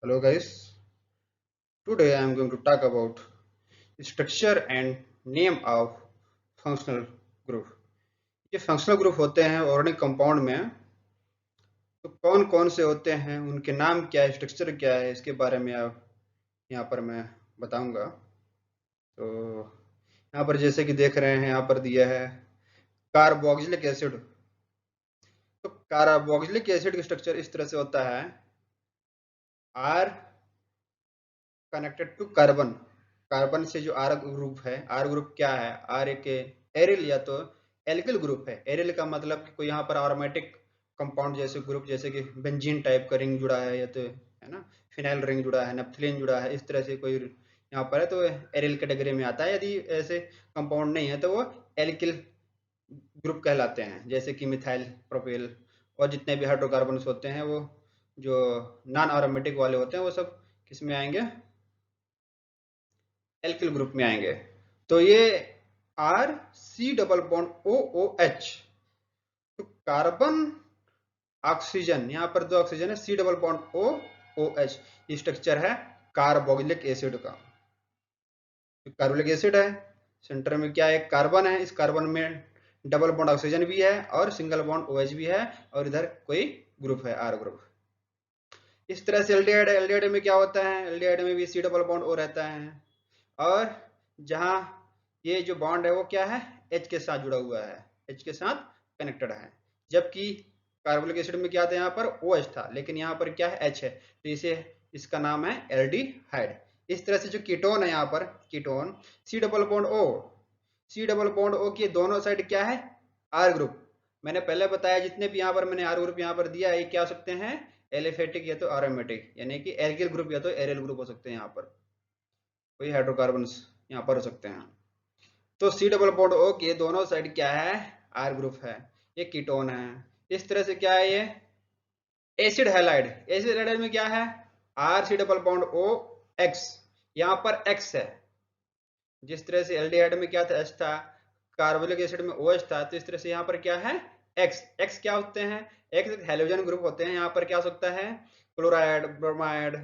Hello guys, today I am going to talk about structure and name of functional group। ये functional group होते हैं organic compound में, तो कौन कौन से होते हैं, उनके नाम क्या है, स्ट्रक्चर क्या है, इसके बारे में अब यहाँ पर मैं बताऊंगा। तो यहाँ पर जैसे कि देख रहे हैं, यहाँ पर दिया है कार्बोक्सिलिक एसिड। तो कार्बोक्सिलिक एसिड का स्ट्रक्चर इस तरह से होता है, R connected to carbon. Carbon से जो आर ग्रुप है, आर ग्रुप क्या है, आर एक एरिल या तो एल्किल ग्रुप है। एरिल का मतलब कि कोई यहाँ पर अरोमेटिक कंपाउंड जैसे ग्रुप, जैसे कि बेंजीन टाइप का रिंग जुड़ा है, या तो है ना फिनाइल रिंग जुड़ा है, नैप्थलीन जुड़ा है, इस तरह से कोई यहाँ पर है तो एरिल कैटेगरी में आता है। यदि ऐसे कंपाउंड नहीं है तो वो एल्किल ग्रुप कहलाते हैं, जैसे कि मिथाइल प्रोपेल। और जितने भी हाइड्रोकार्बन होते हैं वो जो नॉन अरोमेटिक वाले होते हैं वो सब किस में आएंगे, एल्किल ग्रुप में आएंगे। तो ये R C double bond O O H, तो कार्बन ऑक्सीजन, यहाँ पर दो ऑक्सीजन है, C double bond O O H, ये स्ट्रक्चर है कार्बोक्सिलिक एसिड का। कार्बोक्सिलिक एसिड है, सेंटर में क्या है, कार्बन है, इस कार्बन में डबल बॉन्ड ऑक्सीजन भी है और सिंगल बॉन्ड ओ एच भी है, और इधर कोई ग्रुप है, आर ग्रुप। इस तरह से एल्डिहाइड है, एल्डिहाइड में क्या होता है, एल्डिहाइड में भी सी डबल बॉन्ड ओ रहता है, और जहां ये जो बॉन्ड है वो क्या है, एच के साथ जुड़ा हुआ है, एच के साथ कनेक्टेड है। जबकि कार्बोनिक एसिड में क्या था, यहाँ पर ओ एच था, लेकिन यहाँ पर क्या है, एच है, तो इसे इसका नाम है एल्डिहाइड। इस तरह से जो कीटोन है, यहाँ पर ketone C double bond O, C double bond O की दोनों साइड क्या है, आर ग्रुप। मैंने पहले बताया जितने भी यहाँ पर मैंने आर ग्रुप यहाँ पर दिया है, ये क्या हो सकते हैं, एलिफेटिक या तो एरोमेटिक, यानी कि एल्किल ग्रुप या तो एरियल ग्रुप हो सकते हैं। यहाँ पर कोई हाइड्रोकार्बन यहाँ पर हो सकते हैं। तो सी डबल बॉन्ड ओ के दोनों साइड क्या है, आर ग्रुप है, ये कीटोन है। इस तरह से क्या है, ये एसिड हैलाइड, एसिड हैलाइड में क्या है, R C double bond O X, यहाँ पर एक्स है। जिस तरह से एल्डिहाइड में क्या था, एच था, कार्बोनिक एसिड में ओ एच था, तो इस तरह से यहाँ पर क्या है, एक्स। एक्स क्या होते हैं, एक्स हेलोजन ग्रुप होते हैं। यहाँ पर क्या हो सकता है, क्लोराइड, ब्रोमाइड,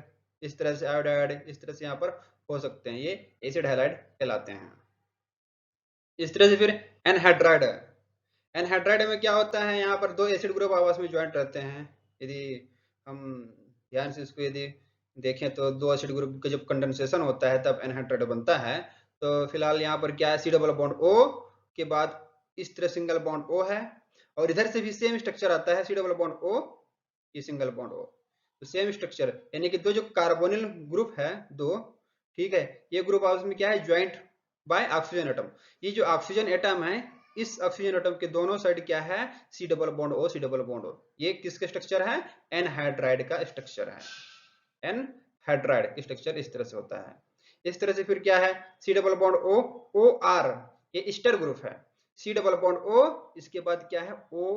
इस तरह से आयोडाइड, इस तरह से यहाँ पर हो सकते हैं, ये एसिड हैलाइड कहलाते हैं। इस तरह से फिर एनहाइड्राइड है, एनहाइड्राइड में क्या होता है, यहाँ पर दो एसिड ग्रुप आपस में ज्वाइंट रहते हैं। यदि हम ध्यान से इसको यदि देखें तो दो एसिड ग्रुप का जब कंडेंसेशन होता है तब एनहाइड्राइड बनता है। तो फिलहाल यहाँ पर क्या है, सी डबल बॉन्ड ओ के बाद इस तरह सिंगल बॉन्ड ओ है, और इधर से भी सेम स्ट्रक्चर आता है, सी डबल बॉन्ड ओ, ये सिंगल बॉन्ड ओ, तो सेम स्ट्रक्चर, यानी कि दो जो कार्बोनिल ग्रुप है दो, ठीक है, ये ग्रुप आपस में क्या है, ज्वाइंट बाय ऑक्सीजन एटम। ये जो ऑक्सीजन एटम है, इस ऑक्सीजन एटम के दोनों साइड क्या है, C double bond O, C double bond O. ये किसका स्ट्रक्चर है, एनहाइड्राइड का स्ट्रक्चर है। एनहाइड्राइड स्ट्रक्चर इस तरह से होता है। इस तरह से फिर क्या है, C double bond O, O R, ये ईस्टर ग्रुप है। सी डबल बॉन्ड ओ, इसके बाद क्या है, ओ,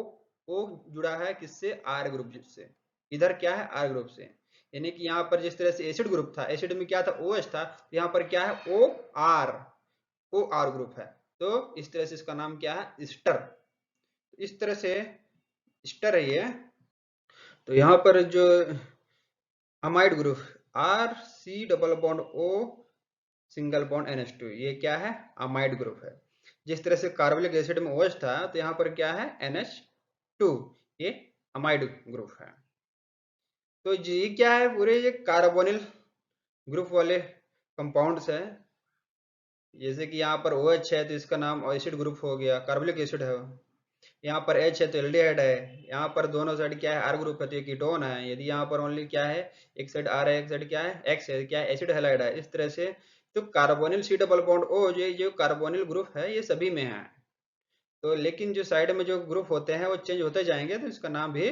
ओ जुड़ा है किससे, आर ग्रुप से। इधर क्या है, आर ग्रुप से। यानी कि यहाँ पर जिस तरह से एसिड ग्रुप था, एसिड में क्या था, ओ एच था, तो यहाँ पर क्या है, O R, O R group है। तो इस तरह से इसका नाम क्या है, ईस्टर। इस तरह से ईस्टर है ये। तो यहाँ पर जो amide group, R C double bond O single bond NH2, ये क्या है, अमाइड ग्रुप है। जिस तरह से कार्बोनिक एसिड में OH था, तो यहाँ पर क्या है, NH2, ये अमाइड ग्रुप है। तो ये क्या है, पूरे ये कार्बोनिल ग्रुप वाले कंपाउंड्स है। जैसे कि यहाँ पर OH है तो इसका नाम एसिड ग्रुप हो गया, कार्बोनिक एसिड है। यहाँ पर H है तो एल्डिहाइड है। यहाँ पर दोनों साइड क्या है, आर ग्रुप है तो ये कीटोन है। यदि यहाँ पर ओनली क्या है, एक साइड आर है, एक साइड क्या है, एक्स है, क्या है, एसिड हैलाइड है, इस तरह से। तो carbonyl C double bond O, जो कार्बोनिल ग्रुप है, ये सभी में है। तो लेकिन जो साइड में जो ग्रुप होते हैं वो चेंज होते जाएंगे, तो इसका नाम भी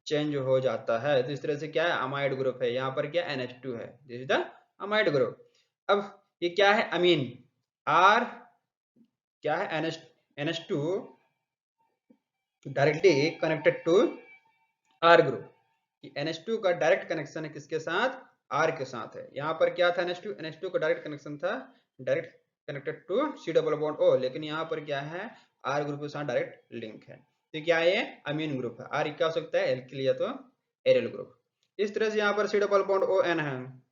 चेंज हो जाता है। तो इस तरह से क्या है, अमाइड ग्रुप है। यहाँ पर क्या NH2 है, this is the amide group. अब ये क्या है, अमीन, आर क्या है, NH2 directly connected to R group, कि NH2 का डायरेक्ट कनेक्शन है किसके साथ, आर के साथ है। यहाँ पर क्या था, NH2 का डायरेक्ट कनेक्शन था, direct connected to C double bond O, लेकिन यहाँ पर क्या है, आर ग्रुप के साथ डायरेक्ट लिंक है। तो क्या है, ये अमीन ग्रुप है। आर क्या हो सकता है, एल्किल या तो एरियल ग्रुप। इस तरह से यहाँ पर C double bond O N है,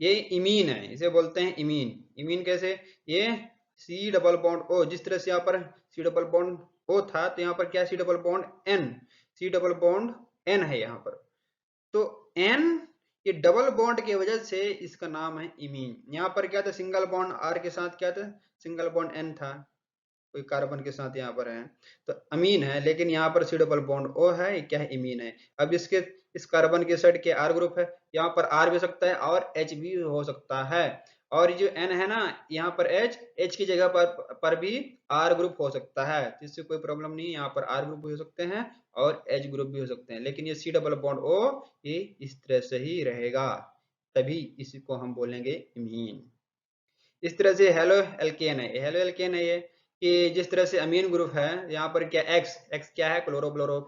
ये इमीन है, इसे बोलते हैं इमीन। इमीन कैसे, ये सी डबल बॉन्ड ओ, जिस तरह से यहाँ पर सी डबल बॉन्ड ओ था तो यहाँ पर क्या C double bond N, C double bond N है यहाँ पर। तो एन, ये डबल बॉन्ड की वजह से इसका नाम है इमीन। यहाँ पर क्या था, सिंगल बॉन्ड आर के साथ क्या था, सिंगल बॉन्ड एन था, कोई कार्बन के साथ यहाँ पर है तो अमीन है, लेकिन यहाँ पर सी डबल बॉन्ड ओ है, ये क्या है, इमीन है। अब इसके इस कार्बन के साइड के आर ग्रुप है, यहाँ पर आर भी हो सकता है और एच भी हो सकता है। और जो एन है ना, यहाँ पर एच की जगह पर भी आर ग्रुप हो सकता है, जिससे कोई प्रॉब्लम नहीं है, यहाँ पर आर ग्रुप भी हो सकते हैं और एच ग्रुप भी हो सकते हैं, लेकिन ये सी डबल बॉन्ड ओ ये इस तरह से ही रहेगा, तभी इसी को हम बोलेंगे इमीन। इस तरह से हेलो एल्केन है, हेलो एल्केन है ये, कि जिस तरह से अमीन ग्रुप है, यहाँ पर क्या एक्स, एक्स क्या है, क्लोरोफ्लोरो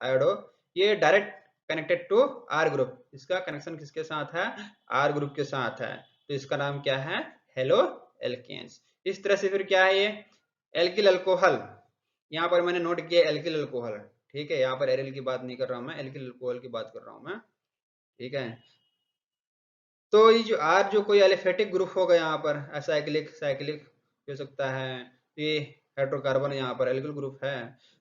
आयोडो, ये direct connected to R group, इसका कनेक्शन किसके साथ है, आर ग्रुप के साथ है, तो इसका नाम क्या है, हेलो एल्केन्स। इस तरह से फिर क्या है ये एल्किल अल्कोहल, यहाँ पर मैंने नोट किया एल्किल अल्कोहल, ठीक है, यहाँ पर एरिल की बात नहीं कर रहा हूं मैं, एल्किल अल्कोहल की बात कर रहा हूं मैं, ठीक है। तो ये जो आर जो कोई एलिफेटिक ग्रुप होगा यहाँ पर, साइक्लिक साइक्लिक हो सकता है, ये हाइड्रोकार्बन यहाँ पर एल्किल ग्रुप है,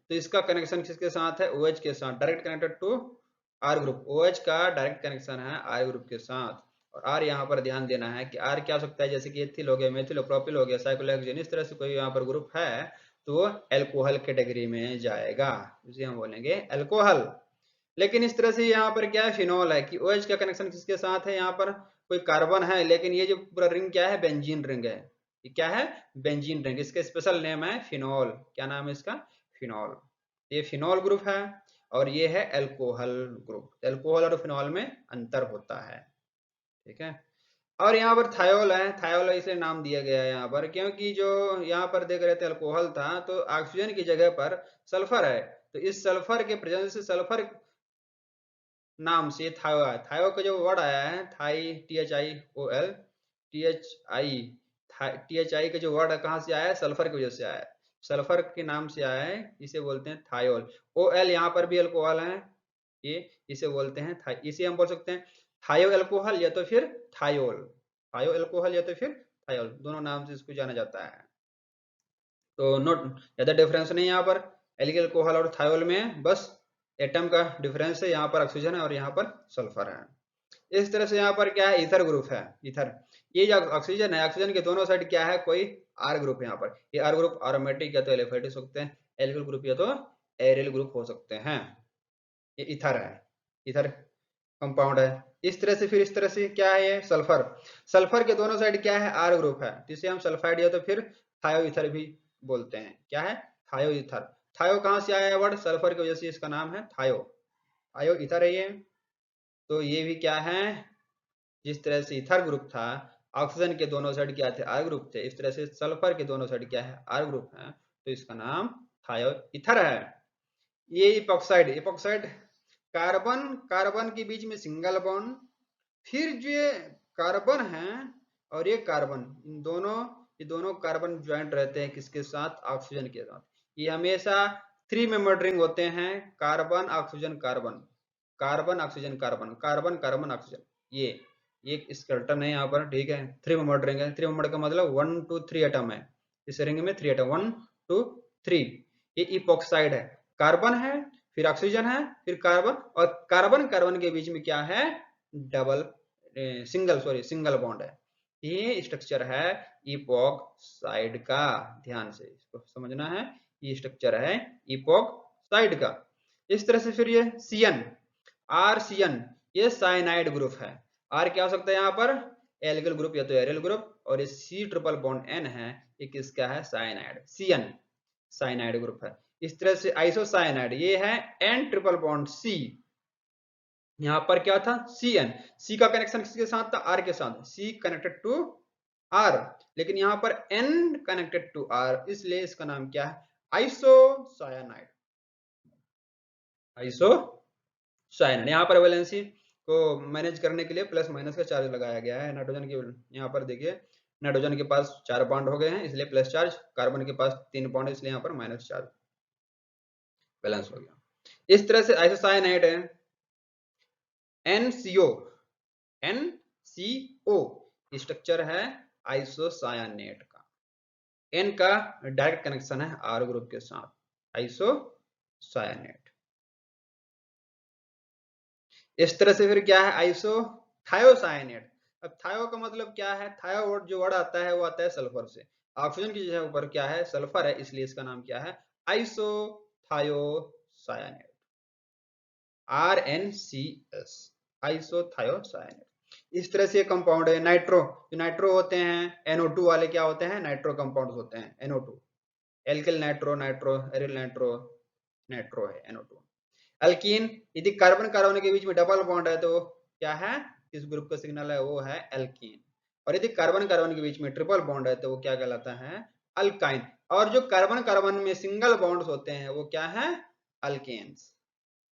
तो इसका कनेक्शन किसके साथ है, OH के साथ, direct connected to R group, OH का डायरेक्ट कनेक्शन है आर ग्रुप के साथ। और आर यहाँ पर ध्यान देना है कि आर क्या हो सकता है, जैसे कि एथिल हो गया, मेथिल प्रोपिल हो गया, साइक्लोहेक्सेन, इस तरह से कोई यहाँ पर ग्रुप है तो वो एल्कोहल कैटेगरी में जाएगा, इसे हम बोलेंगे एल्कोहल। लेकिन इस तरह से यहाँ पर क्या है, फिनॉल है कि OH का कनेक्शन किसके साथ है, यहाँ पर कोई कार्बन है, लेकिन ये जो पूरा रिंग क्या है, बेंजीन रिंग है, ये क्या है, बेंजीन रिंग, इसका स्पेशल नेम है फिनॉल, क्या नाम है इसका, फिनॉल। ये फिनॉल ग्रुप है और ये है एल्कोहल ग्रुप, एल्कोहल और फिनॉल में अंतर होता है, ठीक है। और यहाँ पर थायोल है, थायोल इसलिए नाम दिया गया है यहाँ पर क्योंकि जो यहाँ पर देख रहे थे अल्कोहल था तो ऑक्सीजन की जगह पर सल्फर है, तो इस सल्फर के प्रेजेंस से सल्फर नाम से थायो आया, थायो का जो वर्ड आया है थाई, THIOL, THI, THI का जो वर्ड है कहाँ से आया है, सल्फर की वजह से आया है, सल्फर के नाम से आया है, इसे बोलते हैं थायोल। OL यहाँ पर भी अल्कोहल है, ये इसे बोलते हैं थाई, इसे हम बोल सकते हैं थायो अल्कोहल या तो फिर थायोल, थायो अल्कोहल या तो फिर थायोल, दोनों नाम से इसको जाना जाता है। तो नोट, ज्यादा डिफरेंस नहीं यहाँ पर एल्किल अल्कोहल और थायोल में, बस एटम का डिफरेंस है, यहाँ पर ऑक्सीजन है और यहाँ पर सल्फर है। इस तरह से यहाँ पर क्या है, ईथर ग्रुप है, ईथर, ये जो ऑक्सीजन है, ऑक्सीजन के दोनों साइड क्या है, कोई आर ग्रुप है यहाँ पर, ये आर ग्रुप एरोमेटिक या तो एलिफेटिक हो सकते हैं, एल्किल ग्रुप या तो एरिल ग्रुप हो सकते हैं, ये ईथर है, ईथर कंपाउंड है। इस तरह से फिर इस तरह से क्या है, ये सल्फर, सल्फर के दोनों साइड क्या है, आर ग्रुप है, जिसे हम सल्फाइड या तो फिर थायो ईथर भी बोलते हैं, क्या है, थायो ईथर। थायो कहाँ से आया है वर्ड, सल्फर की वजह से इसका नाम है थायो, थायो ईथर है ये। तो ये भी क्या है, जिस तरह से ईथर ग्रुप था, ऑक्सीजन के दोनों साइड क्या थे, आर ग्रुप थे, इस तरह से सल्फर के दोनों साइड क्या है, आर ग्रुप है, तो इसका नाम थायो ईथर है। ये इपॉक्साइड, इपॉक्साइड कार्बन कार्बन के बीच में सिंगल बॉन्ड, फिर जो कार्बन है और ये कार्बन, इन दोनों, ये दोनों कार्बन ज्वाइंट रहते हैं किसके साथ, ऑक्सीजन के साथ, ये हमेशा 3 मेंबर्ड रिंग होते हैं, carbon oxygen carbon, carbon oxygen carbon, carbon carbon oxygen, ये एक स्केलेटन है यहाँ पर, ठीक है, 3 मेंबर्ड रिंग है, 3 मेंबर्ड का मतलब 1 2 3 एटम है, इस रिंग में 3 एटम, 1 2 3, ये इपॉक्साइड है, कार्बन है, फिर ऑक्सीजन है, फिर कार्बन, और कार्बन कार्बन के बीच में क्या है, डबल सिंगल बॉन्ड है, ये स्ट्रक्चर है इपॉक्साइड का, ध्यान से इसको समझना है, ये स्ट्रक्चर है इपॉक्साइड का। इस तरह से फिर ये CN, RCN, ये साइनाइड ग्रुप है, आर क्या हो सकता है यहाँ पर, एल्किल ग्रुप या तो एरिल ग्रुप, और ये C ट्रिपल बॉन्ड N है, ये किसका है, साइनाइड, CN साइनाइड ग्रुप है। इस तरह से आइसोसाइनाइड, ये है N ट्रिपल बॉन्ड C, यहाँ पर क्या था, CN, C का कनेक्शन किसके साथ था, R के साथ, C कनेक्टेड टू R, लेकिन यहाँ पर N कनेक्टेड टू R, इसलिए इसका नाम क्या है, आइसोसाइनाइड, आइसोसाइनाइड। यहाँ पर वैलेंसी को मैनेज करने के लिए प्लस माइनस का चार्ज लगाया गया है, नाइट्रोजन के यहाँ पर देखिए, नाइट्रोजन के पास 4 बॉन्ड हो गए हैं इसलिए प्लस चार्ज, कार्बन के पास 3 बॉन्ड इसलिए यहाँ पर माइनस चार्ज, बैलेंस हो गया। इस तरह से आइसोसाइनाइड है, NCO, NCO स्ट्रक्चर है आइसोसायानेट का। N का डायरेक्ट कनेक्शन है R ग्रुप के साथ, आइसोसायानेट। इस तरह से फिर क्या है आइसोथायोसायानेट। अब थायो का मतलब क्या है, थायो जो वर्ड आता है वो आता है सल्फर से, ऑक्सीजन की जगह ऊपर क्या है सल्फर है, इसलिए इसका नाम क्या है आइसोथायोसायानेट, RNCS, आइसोथायोसायानेट। इस तरह से कंपाउंड है नाइट्रो, जो नाइट्रो होते हैं NO2 वाले क्या होते हैं नाइट्रो कंपाउंड्स होते हैं, NO2, alkyl nitro, nitro aryl nitro, nitro है NO2। अल्कीन, यदि कार्बन कार्बन के बीच में डबल बॉन्ड है तो क्या है, इस ग्रुप का सिग्नल है वो है एल्कीन। और यदि कार्बन कार्बन के बीच में ट्रिपल बॉन्ड है तो वो क्या कहलाता है अल्काइन। और जो कार्बन कार्बन में सिंगल बॉन्ड्स होते हैं वो क्या है अल्केन्स,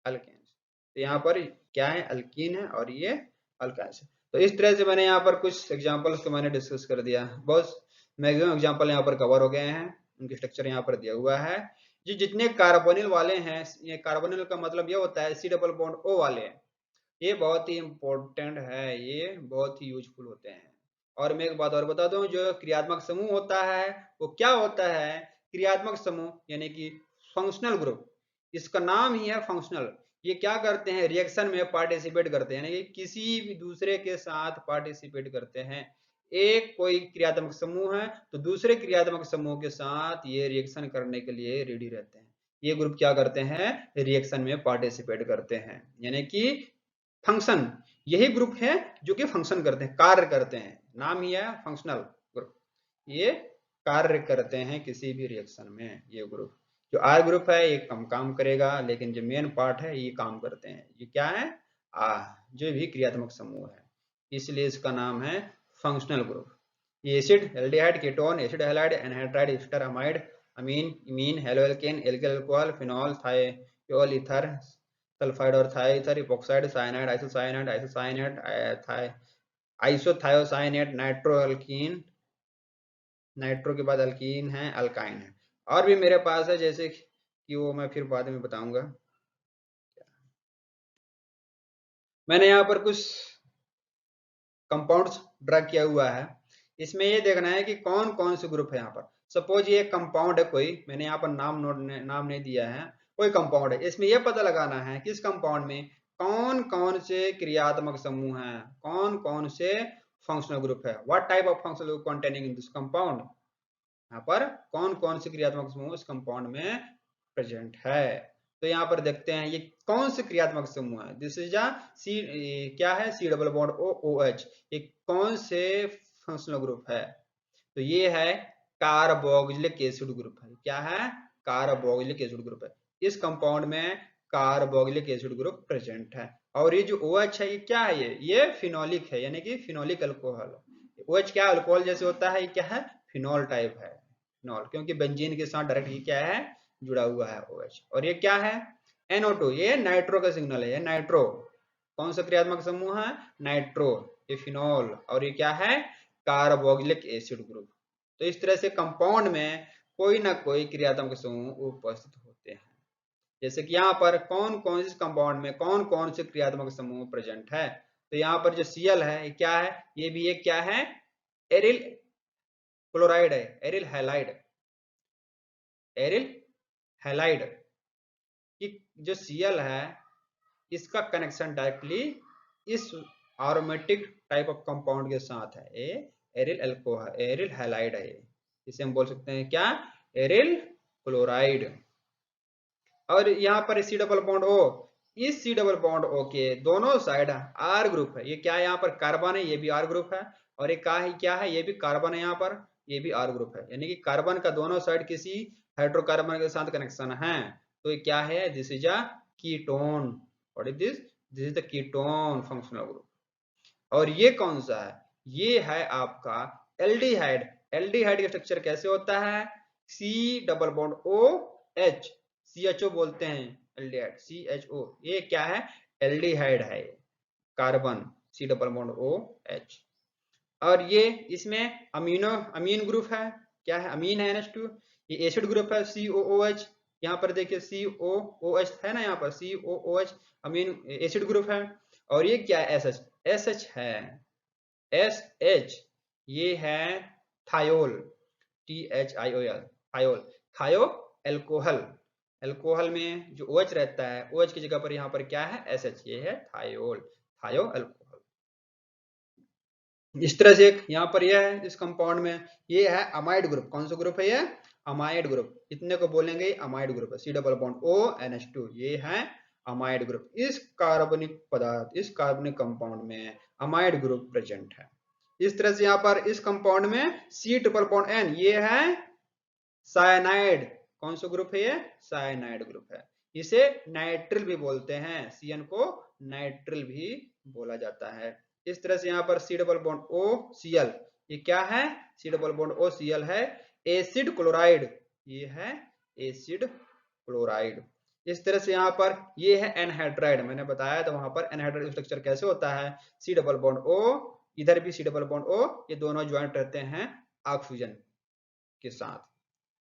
अल्केन्स। तो यहाँ पर क्या है अल्कीन है और ये अल्काइंस है। तो इस तरह से मैंने यहाँ पर कुछ एग्जांपल्स को मैंने डिस्कस कर दिया, बहुत मैक्सिमम एग्जांपल यहाँ पर कवर हो गए हैं, उनके स्ट्रक्चर यहाँ पर दिया हुआ है। जो जितने कार्बोनिल वाले हैं, ये कार्बोनिल का मतलब ये होता है C डबल बॉन्ड O वाले, ये बहुत ही इंपॉर्टेंट है, ये बहुत ही यूजफुल होते हैं। और मैं एक बात और बता दूं, जो क्रियात्मक समूह होता है वो क्या होता है, क्रियात्मक समूह यानी कि फंक्शनल ग्रुप, इसका नाम ही है फंक्शनल। ये क्या करते हैं रिएक्शन में पार्टिसिपेट करते हैं, यानी कि किसी भी दूसरे के साथ पार्टिसिपेट करते हैं। एक कोई क्रियात्मक समूह है तो दूसरे क्रियात्मक समूह के साथ ये रिएक्शन करने के लिए रेडी रहते हैं। ये ग्रुप क्या करते हैं रिएक्शन में पार्टिसिपेट करते हैं, यानी कि फंक्शन, यही ग्रुप है जो कि फंक्शन करते हैं, कार्य करते हैं, नाम ही है फंक्शनल ग्रुप। ये कार्य करते हैं किसी भी रिएक्शन में। ये ग्रुप जो आर ग्रुप है ये कम काम करेगा, लेकिन जो मेन पार्ट है ये काम करते हैं। ये क्या है जो भी क्रियात्मक समूह है, इसलिए इसका नाम है फंक्शनल ग्रुप। ये acid, aldehyde, ketone, acid halide, anhydride, ester amide, amine, imine, haloalkane, alkyl alcohol, phenol, thiol ether, sulphide और thioether, epoxide, cyanide, isocyanide, isocyanate, isothiocyanate, nitro alkene, nitro के बाद अल्कीन है, अल्काइन है। और भी मेरे पास है जैसे कि वो मैं फिर बाद में बताऊंगा। मैंने यहाँ पर कुछ कंपाउंड्स ड्रा किया हुआ है, इसमें ये देखना है कि कौन कौन से ग्रुप है। यहाँ पर सपोज ये कंपाउंड है कोई, मैंने यहाँ पर नाम नहीं दिया है, कोई कंपाउंड है, इसमें यह पता लगाना है कि इस कंपाउंड में कौन कौन से क्रियात्मक समूह हैं, कौन कौन से फंक्शनल ग्रुप है, what type of functional group containing in this compound. यहाँ पर कौन कौन से क्रियात्मक समूह इस कंपाउंड में प्रेजेंट है। तो यहाँ पर देखते हैं ये कौन से क्रियात्मक समूह है, दिस इज सी, क्या है C डबल बॉन्ड OH, ये कौन से फंक्शनल ग्रुप है, तो ये है कार्बोक्सिलिक एसिड ग्रुप है। क्या है कार्बोक्सिलिक एसिड ग्रुप है, इस कंपाउंड में कार्बोक्सिलिक एसिड ग्रुप प्रेजेंट है। और ये जो OH है ये क्या है, ये फिनोलिक है, यानी कि फिनोलिक अल्कोहल। OH क्या अल्कोहल जैसे होता है, ये क्या है फिनॉल टाइप है, फिनॉल, क्योंकि बेंजीन के साथ डायरेक्ट ये क्या है जुड़ा हुआ है OH। और ये क्या है NO2, ये नाइट्रो का सिग्नल है, ये नाइट्रो, कौन सा क्रियात्मक समूह है नाइट्रो, ये फिनॉल। और ये क्या है कार्बोक्सिलिक एसिड ग्रुप। तो इस तरह से कंपाउंड में कोई ना कोई क्रियात्मक समूह उपस्थित होते हैं। जैसे कि यहाँ पर कौन कौन से कंपाउंड में कौन कौन से क्रियात्मक समूह प्रेजेंट है, तो यहाँ पर जो Cl है ये क्या है, ये भी एक क्या है एरिल क्लोराइड है, एरिल हैलाइड, एरिल हैलाइड की जो Cl है इसका कनेक्शन डायरेक्टली इस एरोमेटिक टाइप ऑफ कंपाउंड के साथ है, ये एरिल अल्कोहल, एरिल हैलाइड है, इसे हम बोल सकते हैं क्या एरिल क्लोराइड। और यहाँ पर C डबल बॉन्ड O, इस C डबल बॉन्ड O के दोनों साइड R ग्रुप है, ये क्या है यहाँ पर कार्बन है, ये भी R ग्रुप है, और ये क्या है ये भी कार्बन है, यहाँ पर ये भी R ग्रुप है, यानी कि कार्बन का दोनों साइड किसी हाइड्रोकार्बन के साथ कनेक्शन है। तो ये क्या है this is a ketone, what is this, this is the ketone functional group. और ये कौन सा है, ये है आपका एल्डिहाइड। एल्डिहाइड का स्ट्रक्चर कैसे होता है C double bond OH, CHO बोलते हैं एल्डिहाइड, CHO, ये क्या है एल्डिहाइड है, carbon C double bond OH। और ये इसमें अमीन ग्रुप है, क्या है अमीन है NH2, ये एसिड ग्रुप है COOH, यहाँ पर देखिए COOH है ना, यहाँ पर COOH अमीन एसिड ग्रुप है। और ये क्या है? SH, SH है, SH ये है थायोल, THIOL, थायोल, थायो एल्कोहल, एल्कोहल में जो OH रहता है, OH की जगह पर यहाँ पर क्या है? SH, ये है थायोल, थायो एल्कोहल। इस तरह से एक यहाँ पर यह है इस कंपाउंड में, ये है अमाइड ग्रुप। कौन सा ग्रुप है ये? Amide group. इतने को बोलेंगे अमाइड ग्रुप है, C double bond O NH2, ये है अमाइड ग्रुप। इस कार्बनिक पदार्थ, इस कार्बनिक कंपाउंड में अमाइड ग्रुप प्रेजेंट है। इस तरह से यहाँ पर इस कंपाउंड में C ट्रिपल बॉन्ड N, ये है साइनाइड। कौन सा ग्रुप है ये? साइनाइड ग्रुप है। इसे नाइट्रिल भी बोलते हैं, CN को नाइट्रिल भी बोला जाता है। इस तरह से यहाँ पर C double bond O Cl, ये क्या है? C double bond O Cl है एसिड क्लोराइड, ये है एसिड क्लोराइड। इस तरह से यहाँ पर ये है एनहाइड्राइड, मैंने बताया था वहां पर एनहाइड्राइड स्ट्रक्चर कैसे होता है। C डबल बॉन्ड O, इधर भी C डबल बॉन्ड O, ये दोनों ज्वाइंट रहते हैं ऑक्सीजन के साथ,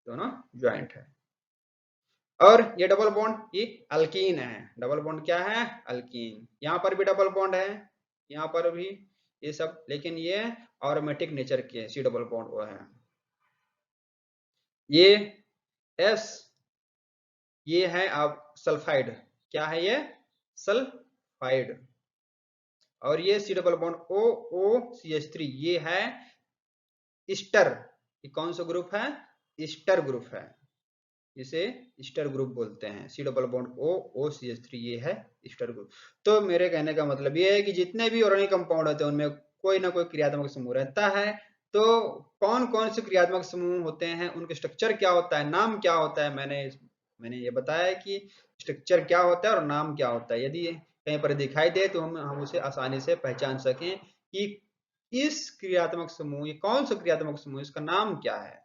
दोनों ज्वाइंट है। और ये डबल बॉन्ड ये अल्कीन है, डबल बॉन्ड क्या है? अल्कीन। यहाँ पर भी डबल बॉन्ड है, यहाँ पर भी ये सब, लेकिन ये एरोमेटिक नेचर के C डबल बॉन्ड वो है। ये S, ये है अब सल्फाइड, क्या है ये? सल्फाइड। और ये C डबल बॉन्ड OOCH3, ये है ईस्टर। ये कौन सा ग्रुप है? ईस्टर ग्रुप है, इसे ईस्टर ग्रुप बोलते हैं। C डबल बॉन्ड OOCH3, ये है ईस्टर ग्रुप। तो मेरे कहने का मतलब ये है कि जितने भी ऑर्गेनिक कंपाउंड होते हैं उनमें कोई ना कोई क्रियात्मक समूह रहता है। तो कौन कौन से क्रियात्मक समूह होते हैं, उनके स्ट्रक्चर क्या होता है, नाम क्या होता है, मैंने ये बताया कि स्ट्रक्चर क्या होता है और नाम क्या होता है। यदि कहीं पर दिखाई दे तो हम उसे आसानी से पहचान सकें कि इस क्रियात्मक समूह, ये कौन सा क्रियात्मक समूह, इसका नाम क्या है।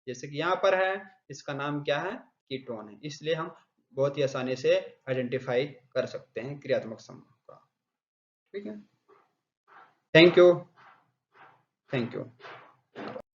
जैसे कि यहाँ पर है, इसका नाम क्या है? कीटोन है। इसलिए हम बहुत ही आसानी से आइडेंटिफाई कर सकते हैं क्रियात्मक समूह का। ठीक है, थैंक यू, थैंक यू।